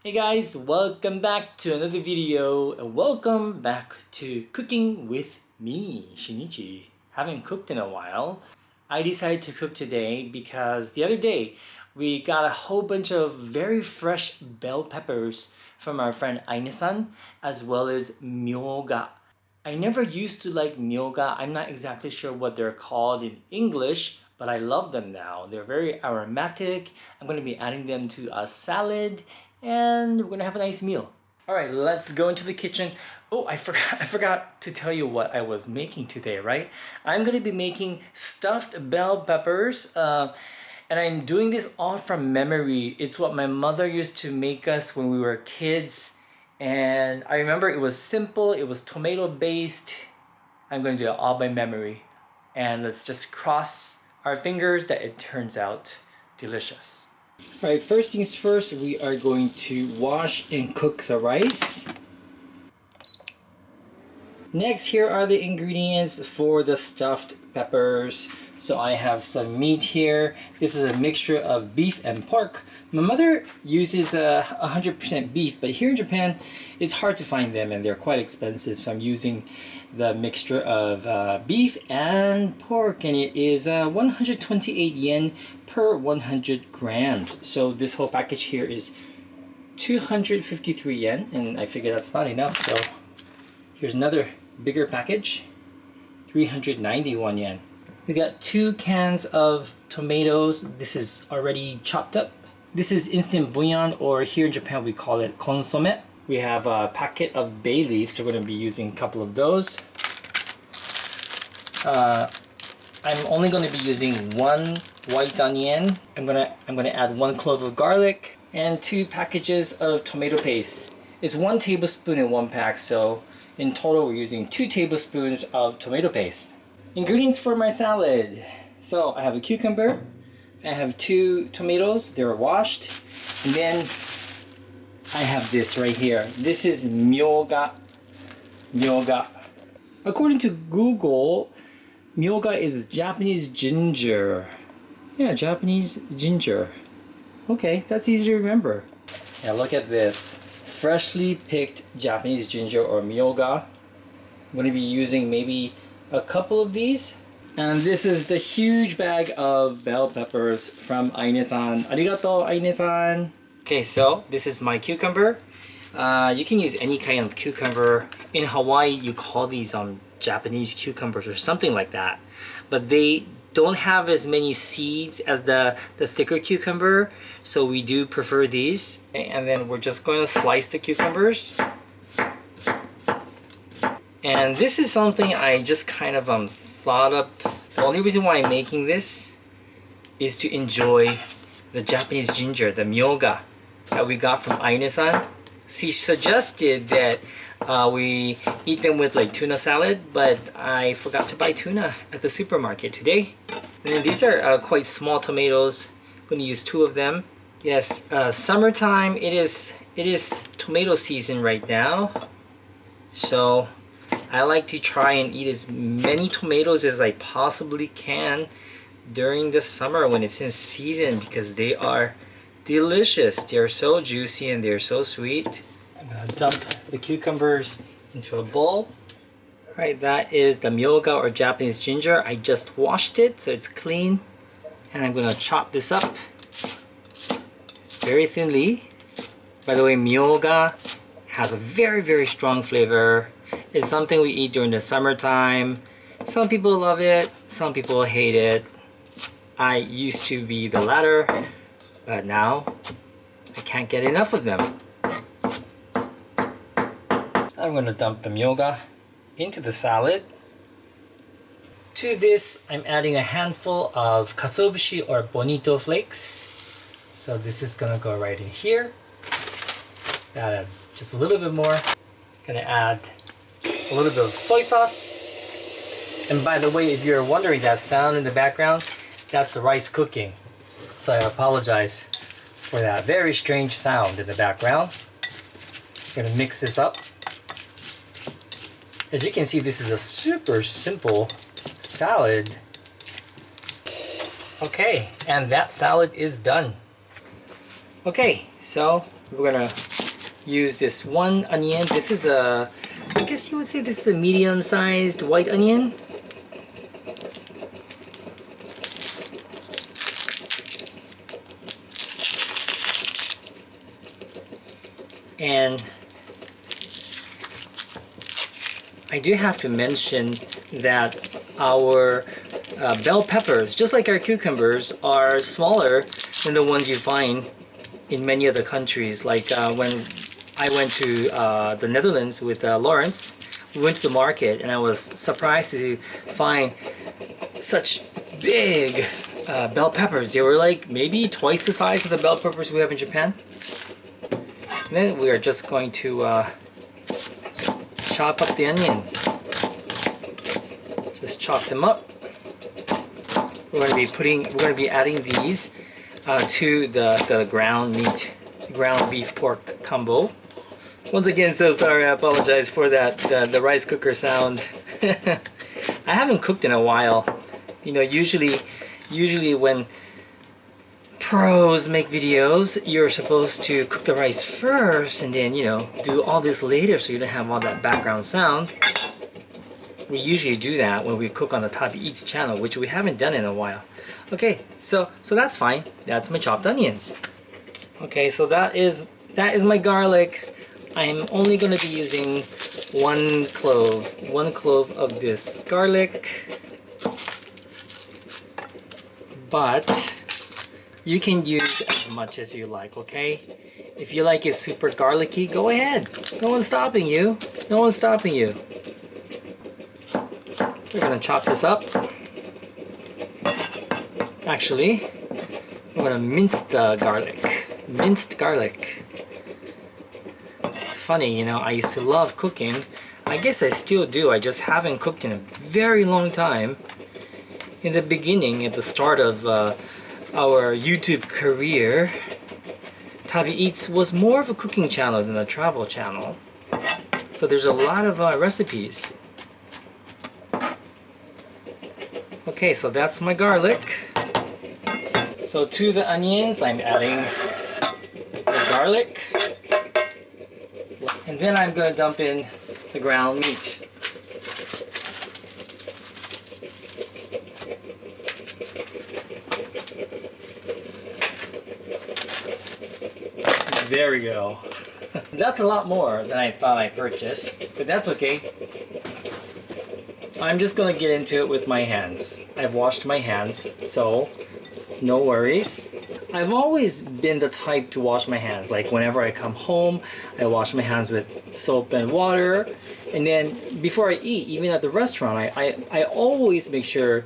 Hey guys, welcome back to another video and welcome back to Cooking with me, Shinichi. Haven't cooked in a while. I decided to cook today because the other day we got a whole bunch of very fresh bell peppers from our friend Aine-san as well as myoga. I never used to like myoga. I'm not exactly sure what they're called in English, but I love them now. They're very aromatic. I'm going to be adding them to a salad and we're going to have a nice meal. All right, let's go into the kitchen. Oh, I forgot to tell you what I was making today, right? I'm going to be making stuffed bell peppers. And I'm doing this all from memory. It's what my mother used to make us when we were kids. And I remember it was simple, it was tomato based. I'm going to do it all by memory. And let's just cross our fingers that it turns out delicious. All right, first things first, we are going to wash and cook the rice. Next, here are the ingredients for the stuffed peppers. So I have some meat here. This is a mixture of beef and pork. My mother uses 100% beef, but here in Japan, it's hard to find them and they're quite expensive. So I'm using the mixture of beef and pork, and it is 128 yen per 100 grams. So this whole package here is 253 yen, and I figure that's not enough. So here's another bigger package, 391 yen. We got 2 cans of tomatoes. This is already chopped up. This is instant bouillon, or here in Japan we call it consomme. We have a packet of bay leaves, so we're going to be using a couple of those. I'm only going to be using 1 white onion. I'm gonna add 1 clove of garlic and 2 packages of tomato paste. It's 1 tablespoon in 1 pack, so in total we're using 2 tablespoons of tomato paste. Ingredients for my salad. So I have a cucumber, I have 2 tomatoes, they're washed, and then I have this right here. This is myoga. According to Google, myoga is Japanese ginger. Yeah, Japanese ginger. Okay, that's easy to remember. Yeah, look at this. Freshly picked Japanese ginger or myoga. I'm going to be using maybe a couple of these. And this is the huge bag of bell peppers from Aine-san. Arigato, Aine-san. Okay, so this is my cucumber. You can use any kind of cucumber. In Hawaii, you call these Japanese cucumbers or something like that. But they don't have as many seeds as the thicker cucumber, so we do prefer these. Okay, and then we're just going to slice the cucumbers. And this is something I just kind of thought up. The only reason why I'm making this is to enjoy the Japanese ginger, the myoga that we got from Aine-san. She suggested that we eat them with like tuna salad, but I forgot to buy tuna at the supermarket today. And then these are quite small tomatoes. I'm going to use 2 of them. Yes, summertime. It is tomato season right now, so I like to try and eat as many tomatoes as I possibly can during the summer when it's in season, because they are delicious. They're so juicy and they're so sweet. I'm gonna dump the cucumbers into a bowl. Alright, that is the myoga or Japanese ginger. I just washed it so it's clean, and I'm gonna chop this up very thinly. By the way, myoga has a very strong flavor. It's something we eat during the summertime. Some people love it, some people hate it. I used to be the latter, but now I can't get enough of them. I'm going to dump the myoga into the salad. To this, I'm adding a handful of katsuobushi or bonito flakes. So this is going to go right in here. Add just a little bit more. Going to add a little bit of soy sauce. And by the way, if you're wondering that sound in the background, that's the rice cooking. So I apologize for that very strange sound in the background. I'm gonna mix this up. As you can see, this is a super simple salad. Okay, and that salad is done. Okay, so we're gonna use this one onion. This is a, I guess you would say this is a medium-sized white onion. And I do have to mention that our bell peppers, just like our cucumbers, are smaller than the ones you find in many other countries. Like when I went to the Netherlands with Lawrence, we went to the market and I was surprised to find such big bell peppers. They were like maybe twice the size of the bell peppers we have in Japan. And then we are just going to chop up the onions. Just chop them up. We're going to be adding these to the ground beef pork combo. Once again, so sorry, I apologize for that, the rice cooker sound. I haven't cooked in a while. You know, usually when pros make videos, you're supposed to cook the rice first and then, you know, do all this later so you don't have all that background sound. We usually do that when we cook on the Tabi Eats channel, which we haven't done in a while. Okay, so that's fine. That's my chopped onions. Okay, so that is my garlic. I'm only going to be using one clove of this garlic. But you can use as much as you like, okay? If you like it super garlicky, go ahead. No one's stopping you. No one's stopping you. We're gonna chop this up. Actually, I'm gonna mince the garlic. Minced garlic. It's funny, you know, I used to love cooking. I guess I still do. I just haven't cooked in a very long time. In the beginning, at the start of our YouTube career, Tabi Eats was more of a cooking channel than a travel channel. So there's a lot of recipes. Okay, so that's my garlic. So to the onions, I'm adding the garlic. And then I'm going to dump in the ground meat. There we go. That's a lot more than I thought I purchased, but that's okay. I'm just gonna get into it with my hands. I've washed my hands, so no worries. I've always been the type to wash my hands. Like whenever I come home, I wash my hands with soap and water. And then before I eat, even at the restaurant, I always make sure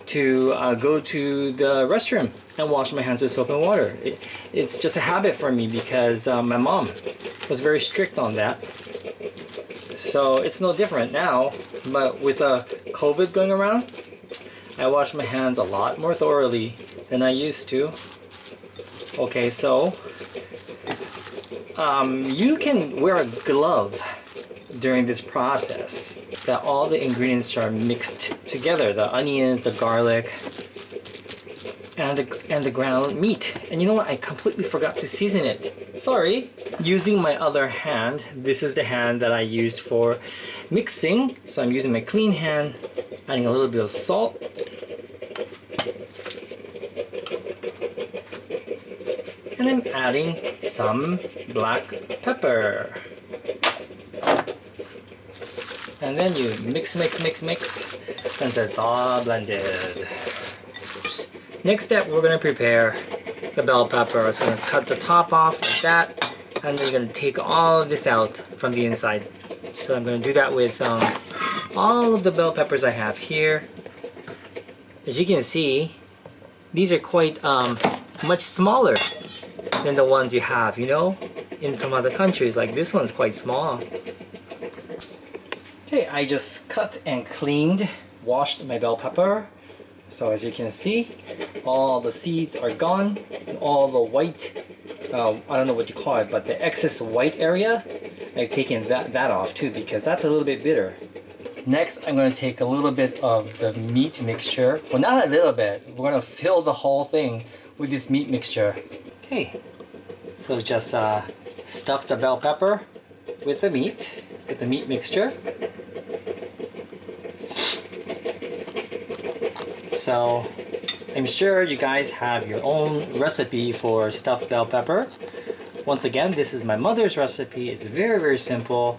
to go to the restroom and wash my hands with soap and water. It's just a habit for me because my mom was very strict on that. So it's no different now, but with COVID going around, I wash my hands a lot more thoroughly than I used to. Okay, so you can wear a glove during this process that all the ingredients are mixed together, the onions, the garlic, and the ground meat. And you know what, I completely forgot to season it. Sorry. Using my other hand, this is the hand that I used for mixing, so I'm using my clean hand, adding a little bit of salt, and I'm adding some black pepper. And then you mix until it's all blended. Oops. Next step, we're going to prepare the bell pepper. So I'm going to cut the top off like that, and then we're going to take all of this out from the inside. So I'm going to do that with all of the bell peppers I have here. As you can see, these are quite much smaller than the ones you have, you know, in some other countries. Like this one's quite small. Okay, I just cut and cleaned, washed my bell pepper. So as you can see, all the seeds are gone, and all the white, I don't know what you call it, but the excess white area, I've taken that off too because that's a little bit bitter. Next, I'm going to take a little bit of the meat mixture. Well, not a little bit. We're going to fill the whole thing with this meat mixture. Okay, so just stuff the bell pepper with the meat mixture. So I'm sure you guys have your own recipe for stuffed bell pepper. Once again, this is my mother's recipe. It's very, very simple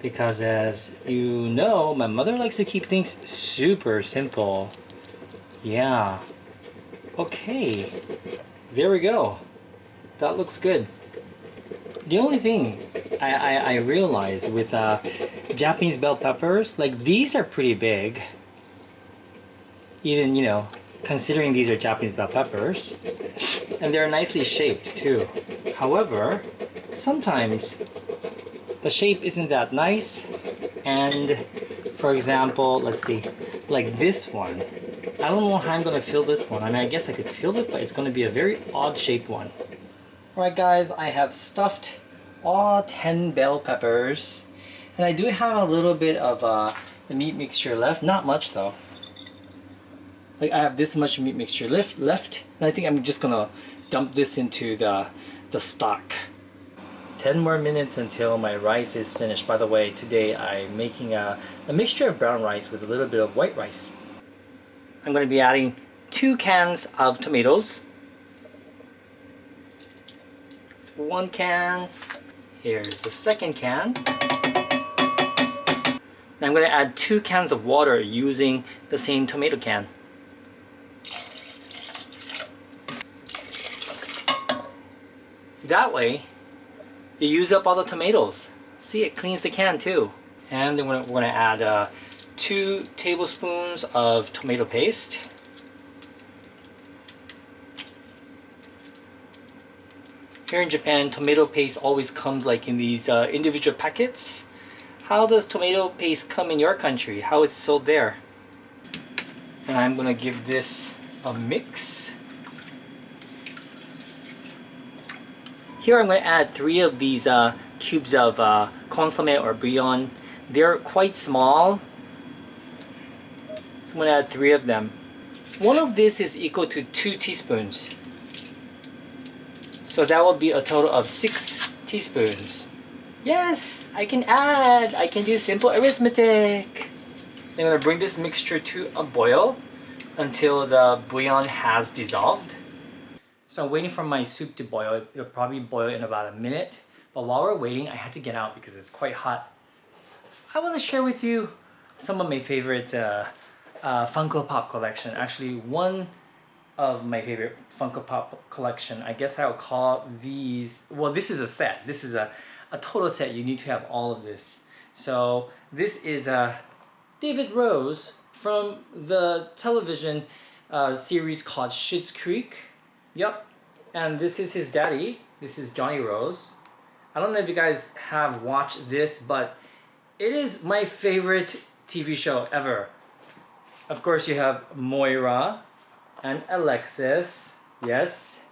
because, as you know, my mother likes to keep things super simple. Yeah. Okay. There we go. That looks good. The only thing I realize with Japanese bell peppers, like these are pretty big. Even, you know, considering these are Japanese bell peppers. And they're nicely shaped too. However, sometimes the shape isn't that nice. And for example, let's see, like this one. I don't know how I'm gonna fill this one. I mean, I guess I could fill it, but it's gonna be a very odd shaped one. Alright guys, I have stuffed all 10 bell peppers. And I do have a little bit of the meat mixture left. Not much though. Like I have this much meat mixture left. And I think I'm just gonna dump this into the stock. 10 more minutes until my rice is finished. By the way, today I'm making a mixture of brown rice with a little bit of white rice. I'm going to be adding 2 cans of tomatoes. It's 1 can. Here's the second can. Now I'm going to add 2 cans of water using the same tomato can. That way, you use up all the tomatoes. See, it cleans the can too. And then we're going to add 2 tablespoons of tomato paste. Here in Japan, tomato paste always comes like in these individual packets. How does tomato paste come in your country? How is it sold there? And I'm going to give this a mix. Here I'm going to add 3 of these cubes of consomme or bouillon. They're quite small. I'm going to add 3 of them. One of this is equal to 2 teaspoons. So that will be a total of 6 teaspoons. Yes, I can add. I can do simple arithmetic. I'm going to bring this mixture to a boil until the bouillon has dissolved. So I'm waiting for my soup to boil. It'll probably boil in about a minute. But while we're waiting, I had to get out because it's quite hot. I want to share with you some of my favorite Funko Pop collection. Actually, one of my favorite Funko Pop collection. I guess I'll call these... Well, this is a set. This is a total set. You need to have all of this. So this is David Rose from the television series called Schitt's Creek. Yep, and this is his daddy. This is Johnny Rose. I don't know if you guys have watched this, but it is my favorite TV show ever. Of course, you have Moira and Alexis. Yes.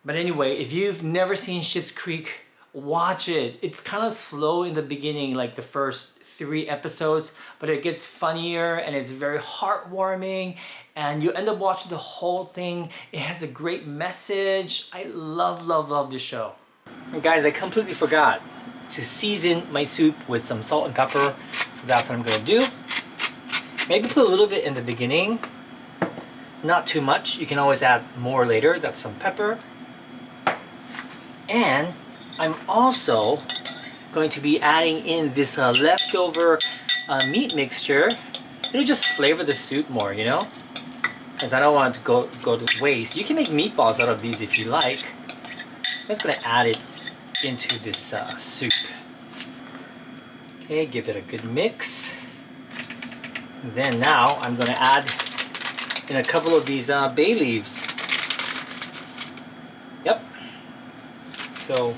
But anyway, if you've never seen Schitt's Creek, watch it. It's kind of slow in the beginning, like the first 3 episodes, but it gets funnier and it's very heartwarming and you end up watching the whole thing. It has a great message. I love this show. And guys, I completely forgot to season my soup with some salt and pepper, so that's what I'm gonna do. Maybe put a little bit in the beginning, not too much. You can always add more later. That's some pepper. And I'm also going to be adding in this leftover meat mixture. It'll just flavor the soup more, you know? Because I don't want it to go to waste. You can make meatballs out of these if you like. I'm just going to add it into this soup. Okay, give it a good mix. And then now I'm going to add in a couple of these bay leaves. Yep. So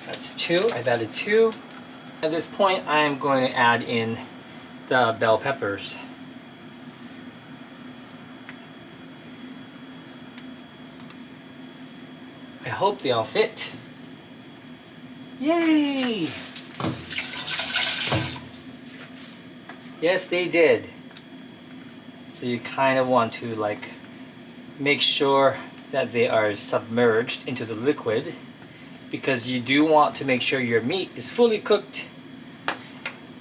that's 2. I've added 2. At this point, I'm going to add in the bell peppers. I hope they all fit. Yay! Yes, they did. So you kind of want to make sure that they are submerged into the liquid because you do want to make sure your meat is fully cooked.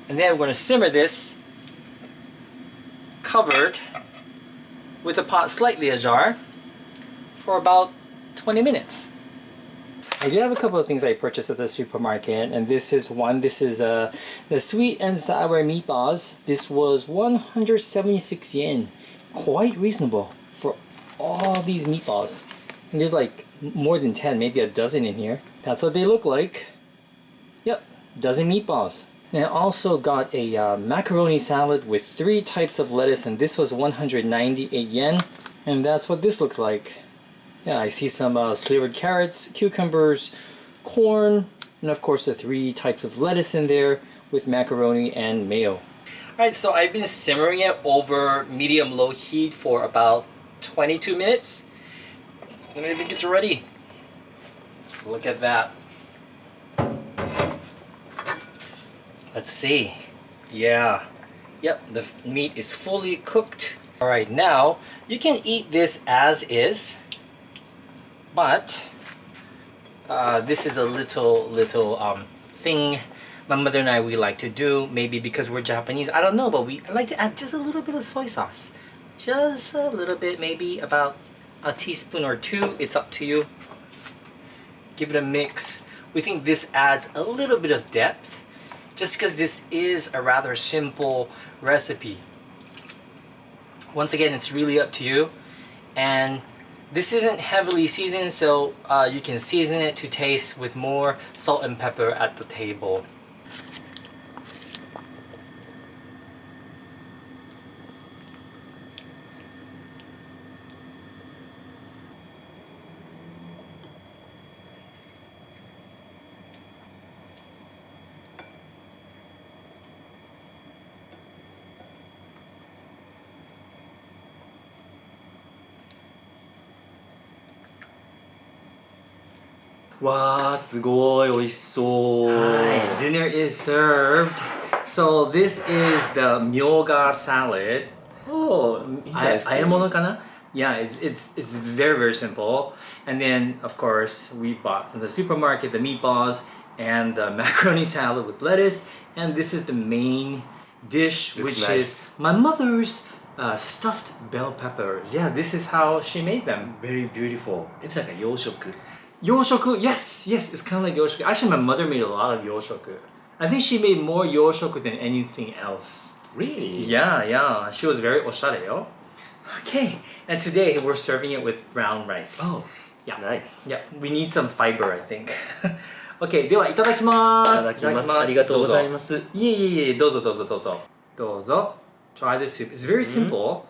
And then we're going to simmer this covered with the pot slightly ajar for about 20 minutes. I do have a couple of things I purchased at the supermarket, and this is one. This is the sweet and sour meatballs. This was 176 yen. Quite reasonable for all these meatballs. And there's like more than 10, maybe a dozen in here. That's what they look like. Yep, dozen meatballs. And I also got a macaroni salad with 3 types of lettuce, and this was 198 yen. And that's what this looks like. Yeah, I see some slivered carrots, cucumbers, corn, and of course the 3 types of lettuce in there with macaroni and mayo. Alright, so I've been simmering it over medium-low heat for about 22 minutes. And I think it's ready. Look at that. Let's see. Yeah. Yep, the meat is fully cooked. Alright, now you can eat this as is. But this is a little thing my mother and we like to do. Maybe because we're Japanese, I don't know, but I like to add just a little bit of soy sauce. Just a little bit, maybe about a teaspoon or 2. It's up to you. Give it a mix. We think this adds a little bit of depth, just because this is a rather simple recipe. Once again, it's really up to you. And this isn't heavily seasoned, so you can season it to taste with more salt and pepper at the table. Wow, すごい美味しそう。 Hi, dinner is served. So this is the myoga salad. Oh, interesting. Ayamono-kana? Yeah, it's very simple. And then of course we bought from the supermarket the meatballs and the macaroni salad with lettuce. And this is the main dish, Looks which nice. is my mother's stuffed bell peppers. Yeah, this is how she made them. Very beautiful. It's like a 洋食. Yoshoku, yes, it's kind of like yoshoku. Actually, my mother made a lot of yoshoku. I think she made more yoshoku than anything else. Really? Yeah. She was very oshare, yo. Okay, and today we're serving it with brown rice. Oh, yeah. nice. Yeah, we need some fiber, I think. Okay, では、いただきます。いただきます。ありがとうございます。いえいえ、どうぞ。どうぞ。Try this soup. It's very simple.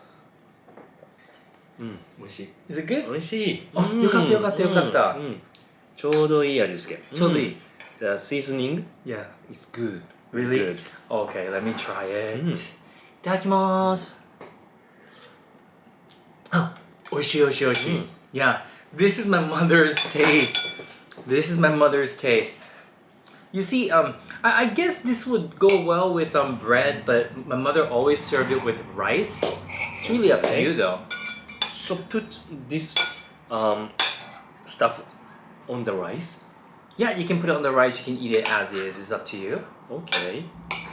美味しい。Is it good? 美味しい。あ、よかった。ちょうどいい味付け。ちょうどいい。The seasoning? Yeah. It's good. Really? Good. Okay, let me try it. いただきます。あ、おいしい。Yeah, this is my mother's taste. You see, I guess this would go well with bread, but my mother always served it with rice. It's really up to you though. So put this stuff on the rice? Yeah, you can put it on the rice, you can eat it as is. It's up to you. Okay.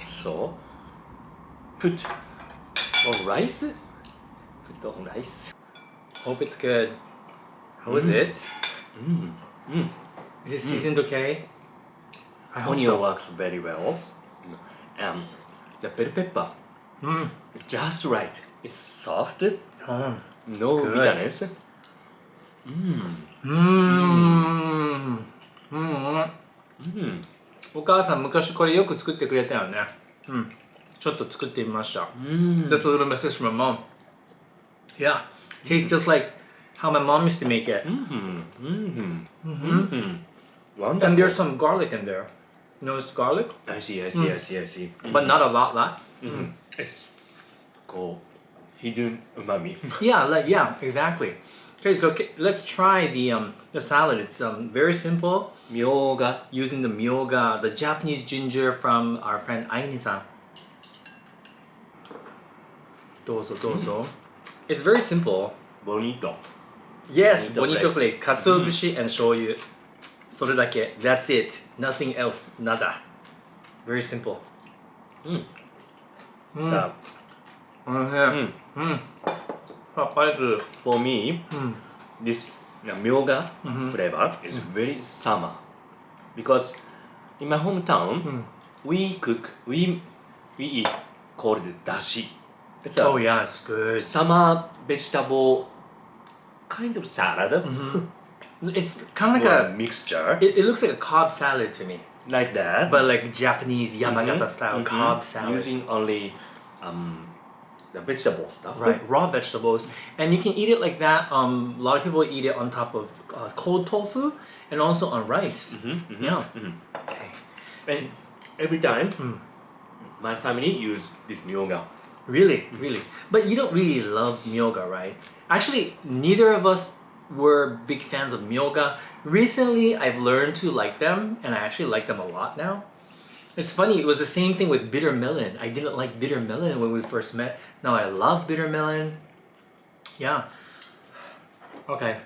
So put on rice? Put on rice. Hope it's good. How is it? Is it seasoned okay? I hope Onion so. works very well. The bell pepper, just right. It's soft, no Good. bitterness. お母さん昔これよく作ってくれたよね。ちょっと作ってみました。Just a little message from my mom. Yeah, tastes just like how my mom used to make it. Wonderful. And there's some garlic in there. You know it's garlic? I see. But not a lot. It's called hidden umami. Yeah, exactly. Okay, so let's try the salad. It's very simple. Myoga. Using the myoga, the Japanese ginger from our friend Aine-san. どうぞ. It's very simple. Bonito. Yes, Bonito bonito flake. Katsuobushi and shoyu. それだけ That's it Nothing else Nada Very simple うんうん、だおいしいうんさっぱりする For me うん this myoga Mhm. flavor is very summer because in my hometown うん we eat called dashi. It's a Oh yeah, it's good. summer vegetable kind of salad It's kind of like or a mixture it looks like a Cobb salad to me like that. But like Japanese Yamagata Mhm, style mhm. Cobb salad using only the vegetable stuff. Right, raw vegetables, and you can eat it like that. A lot of people eat it on top of cold tofu, and also on rice. Yeah. Okay. And every time Mm. my family use this myoga. Really, really. But you don't really love myoga, right? Actually, neither of us were big fans of myoga. Recently, I've learned to like them, and I actually like them a lot now. It's funny, it was the same thing with bitter melon. I didn't like bitter melon when we first met. Now I love bitter melon. Yeah. Okay.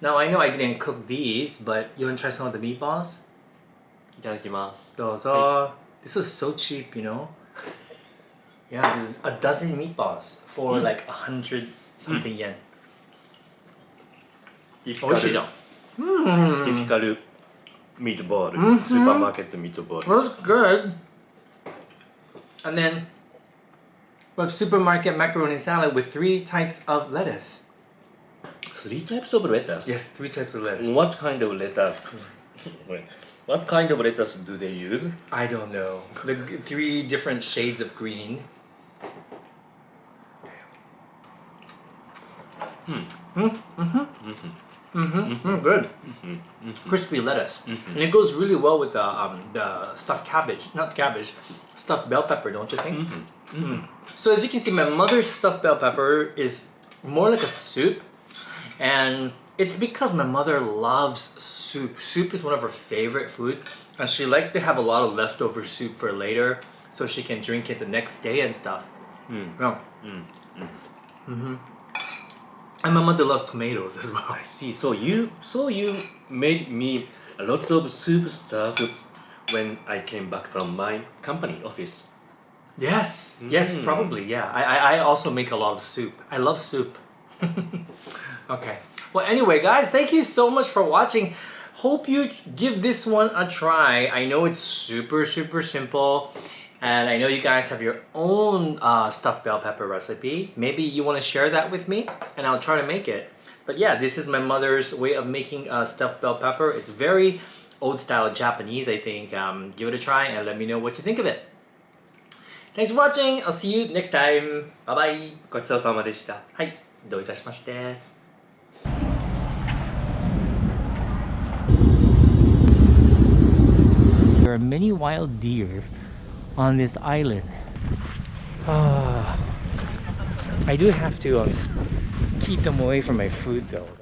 Now I know I didn't cook these, but you want to try some of the meatballs? いただきます。 Those This is so cheap, you know? Yeah, there's a dozen meatballs for like 100 something yen. ティピカル美味しいじゃん。ティピカルミートボール、スーパーマーケットミートボール。 That's good. And then with supermarket macaroni salad with 3 types of lettuce. 3 types of lettuce? Yes, 3 types of lettuce. What kind of lettuce? What kind of lettuce do they use? I don't know. The 3 different shades of green. Good. Crispy lettuce, and it goes really well with the stuffed cabbage, not cabbage, stuffed bell pepper, don't you think? So as you can see, my mother's stuffed bell pepper is more like a soup, and it's because my mother loves soup. Soup is one of her favorite food, and she likes to have a lot of leftover soup for later, so she can drink it the next day and stuff. Yeah. And my mother loves tomatoes as well. I see. So you made me lots of soup stuff when I came back from my company office. Yes, yes, probably, yeah. I also make a lot of soup. I love soup. Okay. Well, anyway, guys, thank you so much for watching. Hope you give this one a try. I know it's super, super simple. And I know you guys have your own stuffed bell pepper recipe. Maybe you want to share that with me, and I'll try to make it. But yeah, this is my mother's way of making stuffed bell pepper. It's very old-style Japanese, I think. Give it a try and let me know what you think of it. Thanks for watching. I'll see you next time. Bye-bye. ごちそうさまでした。はい、どういたしまして。There are many wild deer on this island. I do have to keep them away from my food though.